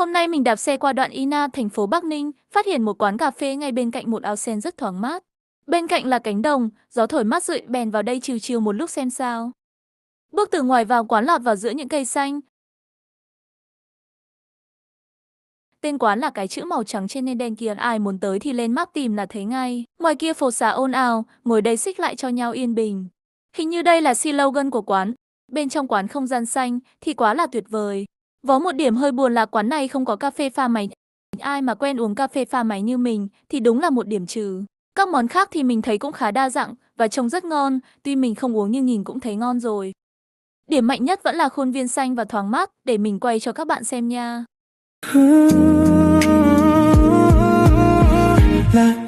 Hôm nay mình đạp xe qua đoạn Ina, thành phố Bắc Ninh, phát hiện một quán cà phê ngay bên cạnh một ao sen rất thoáng mát. Bên cạnh là cánh đồng, gió thổi mát rượi, bèn vào đây chill chill một lúc xem sao. Bước từ ngoài vào quán lọt vào giữa những cây xanh. Tên quán là cái chữ màu trắng trên nền đen kia, ai muốn tới thì lên map tìm là thấy ngay. Ngoài kia phố xá ồn ào, ngồi đây xích lại cho nhau yên bình. Hình như đây là slogan của quán. Bên trong quán không gian xanh thì quá là tuyệt vời. Có một điểm hơi buồn là quán này không có cà phê pha máy. Ai mà quen uống cà phê pha máy như mình thì đúng là một điểm trừ. Các món khác thì mình thấy cũng khá đa dạng và trông rất ngon, tuy mình không uống nhưng nhìn cũng thấy ngon rồi. Điểm mạnh nhất vẫn là khuôn viên xanh và thoáng mát, để mình quay cho các bạn xem nha. La